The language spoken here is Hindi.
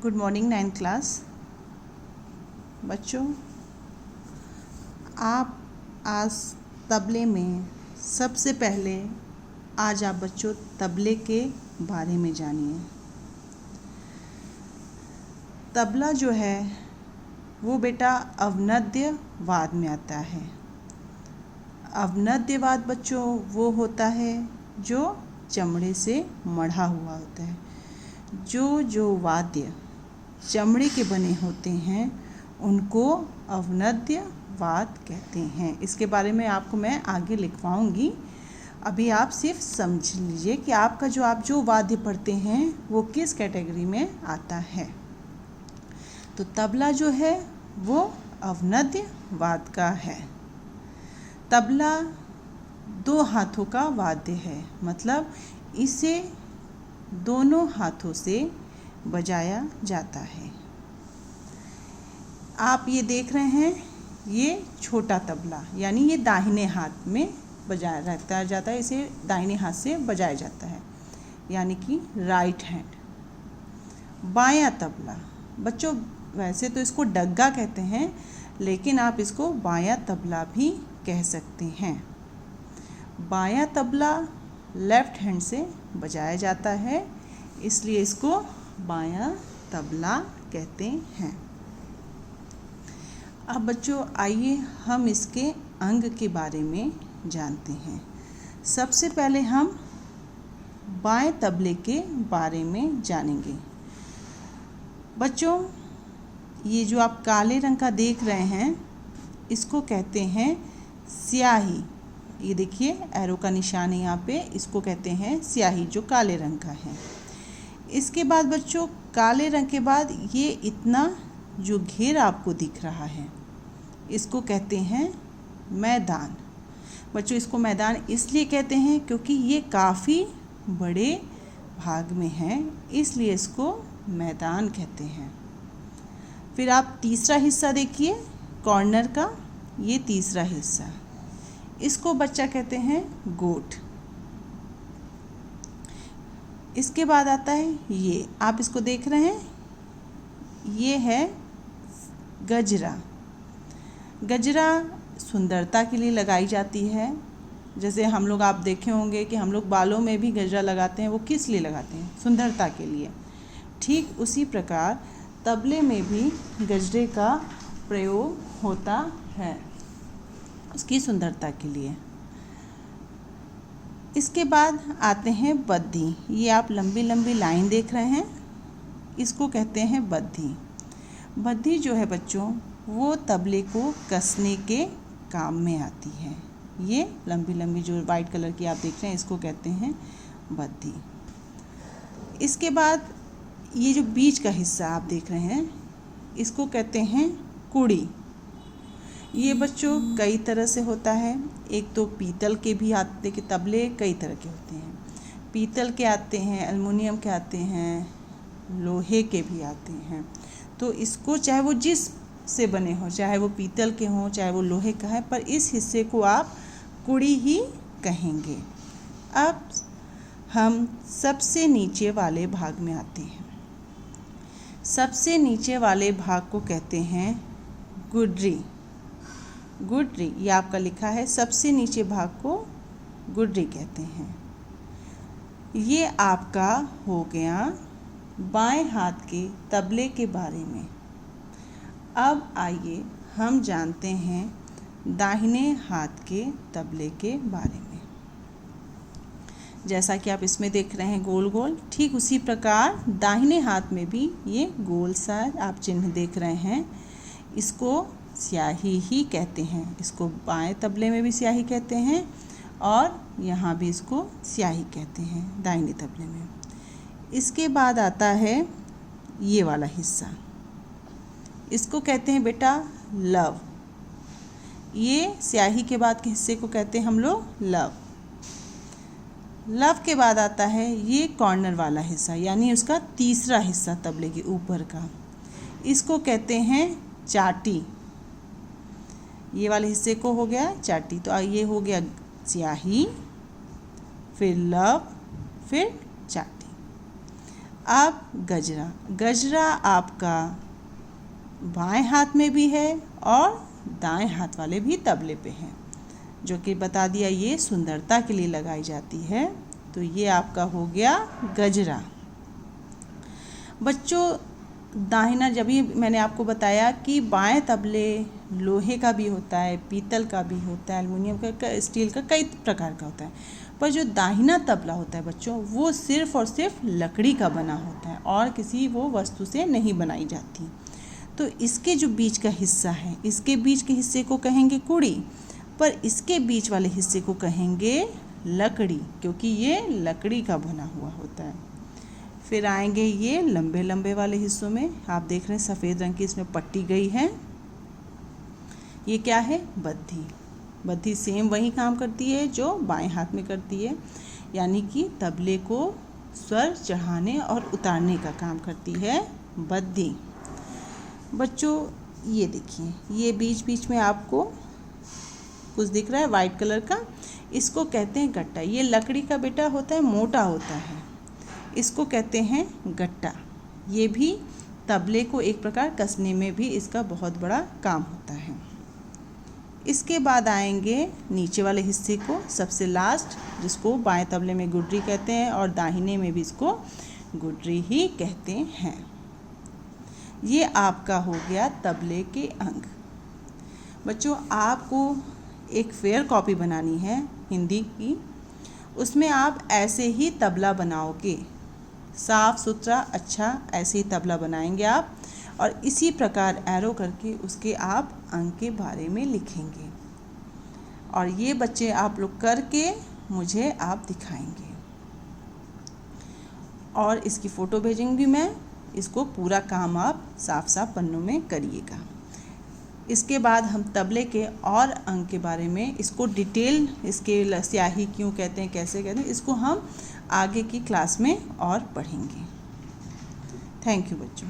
गुड मॉर्निंग 9th क्लास बच्चों। आप आज तबले में सबसे पहले आज आप बच्चों तबले के बारे में जानिए। तबला जो है वो बेटा अवनद्य वाद में आता है। अवनद्य वाद बच्चों वो होता है जो चमड़े से मढ़ा हुआ होता है। जो वाद्य चमड़े के बने होते हैं उनको अवनद्य वाद कहते हैं। इसके बारे में आपको मैं आगे लिखवाऊंगी। अभी आप सिर्फ समझ लीजिए कि आपका आप जो वाद्य पढ़ते हैं वो किस कैटेगरी में आता है। तो तबला जो है वो अवनद्य वाद का है। तबला 2 हाथों का वाद्य है, मतलब इसे दोनों हाथों से बजाया जाता है। आप ये देख रहे हैं, ये छोटा तबला यानी ये दाहिने हाथ में बजाया जाता है। इसे दाहिने हाथ से बजाया जाता है यानी कि राइट हैंड। बायां तबला बच्चों वैसे तो इसको डग्गा कहते हैं, लेकिन आप इसको बायां तबला भी कह सकते हैं। बायां तबला लेफ्ट हैंड से बजाया जाता है, इसलिए इसको बायां तबला कहते हैं। अब बच्चों आइए हम इसके अंग के बारे में जानते हैं। सबसे पहले हम बाएं तबले के बारे में जानेंगे। बच्चों ये जो आप काले रंग का देख रहे हैं इसको कहते हैं स्याही। ये देखिए एरो का निशान है यहाँ पे, इसको कहते हैं स्याही जो काले रंग का है। इसके बाद बच्चों काले रंग के बाद ये इतना जो घेर आपको दिख रहा है इसको कहते हैं मैदान। बच्चों इसको मैदान इसलिए कहते हैं क्योंकि ये काफ़ी बड़े भाग में है, इसलिए इसको मैदान कहते हैं। फिर आप तीसरा हिस्सा देखिए कॉर्नर का, ये तीसरा हिस्सा, इसको बच्चा कहते हैं गोट। इसके बाद आता है ये आप इसको देख रहे हैं, ये है गजरा। गजरा सुंदरता के लिए लगाई जाती है। जैसे हम लोग आप देखे होंगे कि हम लोग बालों में भी गजरा लगाते हैं, वो किस लिए लगाते हैं? सुंदरता के लिए। ठीक उसी प्रकार तबले में भी गजरे का प्रयोग होता है उसकी सुंदरता के लिए। इसके बाद आते हैं बद्धी। ये आप लंबी लंबी लाइन देख रहे हैं, इसको कहते हैं बद्धी। बद्धी जो है बच्चों वो तबले को कसने के काम में आती है। ये लंबी लंबी जो वाइट कलर की आप देख रहे हैं इसको कहते हैं बद्धी। इसके बाद ये जो बीच का हिस्सा आप देख रहे हैं इसको कहते हैं कुड़ी। ये बच्चों कई तरह से होता है। एक तो पीतल के भी आते के तबले कई तरह के होते हैं। पीतल के आते हैं, एल्युमिनियम के आते हैं, लोहे के भी आते हैं। तो इसको चाहे वो जिस से बने हो, चाहे वो पीतल के हों चाहे वो लोहे का है, पर इस हिस्से को आप कुड़ी ही कहेंगे। अब हम सबसे नीचे वाले भाग में आते हैं। सबसे नीचे वाले भाग को कहते हैं गुडरी। गुडरी ये आपका लिखा है, सबसे नीचे भाग को गुडरी कहते हैं। ये आपका हो गया बाएं हाथ के तबले के बारे में। अब आइए हम जानते हैं दाहिने हाथ के तबले के बारे में। जैसा कि आप इसमें देख रहे हैं गोल गोल, ठीक उसी प्रकार दाहिने हाथ में भी ये गोल सा आप चिन्ह देख रहे हैं, इसको स्याही ही कहते हैं। इसको बाएं तबले में भी स्याही कहते हैं और यहाँ भी इसको स्याही कहते हैं दाहिने तबले में। इसके बाद आता है ये वाला हिस्सा, इसको कहते हैं बेटा लव। ये स्याही के बाद के हिस्से को कहते हैं हम लोग लव। लव के बाद आता है ये कॉर्नर वाला हिस्सा यानी उसका तीसरा हिस्सा तबले के ऊपर का, इसको कहते हैं चाटी। ये वाले हिस्से को हो गया चाटी। तो ये हो गया स्याही, फिर लव, फिर चाटी। अब गजरा, गजरा आपका बाएं हाथ में भी है और दाएं हाथ वाले भी तबले पे है, जो कि बता दिया ये सुंदरता के लिए लगाई जाती है। तो ये आपका हो गया गजरा। बच्चों दाहिना, जब ही मैंने आपको बताया कि बाएं तबले लोहे का भी होता है, पीतल का भी होता है, एल्युमिनियम का, स्टील का, कई प्रकार का होता है, पर जो दाहिना तबला होता है बच्चों वो सिर्फ़ और सिर्फ लकड़ी का बना होता है और किसी वो वस्तु से नहीं बनाई जाती। तो इसके जो बीच का हिस्सा है, इसके बीच के हिस्से को कहेंगे कुड़ी, पर इसके बीच वाले हिस्से को कहेंगे लकड़ी, क्योंकि ये लकड़ी का बना हुआ होता है। फिर आएंगे ये लंबे लंबे वाले हिस्सों में, आप देख रहे हैं सफ़ेद रंग की इसमें पट्टी गई है, ये क्या है? बद्धी। बद्धी सेम वही काम करती है जो बाएं हाथ में करती है, यानी कि तबले को स्वर चढ़ाने और उतारने का काम करती है बद्धी। बच्चों ये देखिए, ये बीच बीच में आपको कुछ दिख रहा है वाइट कलर का, इसको कहते हैं गट्टा। ये लकड़ी का बेटा होता है, मोटा होता है, इसको कहते हैं गट्टा। ये भी तबले को एक प्रकार कसने में भी इसका बहुत बड़ा काम होता है। इसके बाद आएंगे नीचे वाले हिस्से को, सबसे लास्ट, जिसको बाएं तबले में गुडरी कहते हैं और दाहिने में भी इसको गुडरी ही कहते हैं। ये आपका हो गया तबले के अंग। बच्चों आपको एक फेयर कॉपी बनानी है हिंदी की, उसमें आप ऐसे ही तबला बनाओगे, साफ़ सुथरा अच्छा ऐसे ही तबला बनाएंगे आप, और इसी प्रकार एरो करके उसके आप अंग के बारे में लिखेंगे। और ये बच्चे आप लोग करके मुझे आप दिखाएंगे और इसकी फ़ोटो भेजेंगी मैं। इसको पूरा काम आप साफ साफ पन्नों में करिएगा। इसके बाद हम तबले के और अंग के बारे में, इसको डिटेल, इसके स्याही क्यों कहते हैं, कैसे कहते हैं, इसको हम आगे की क्लास में और पढ़ेंगे। थैंक यू बच्चों।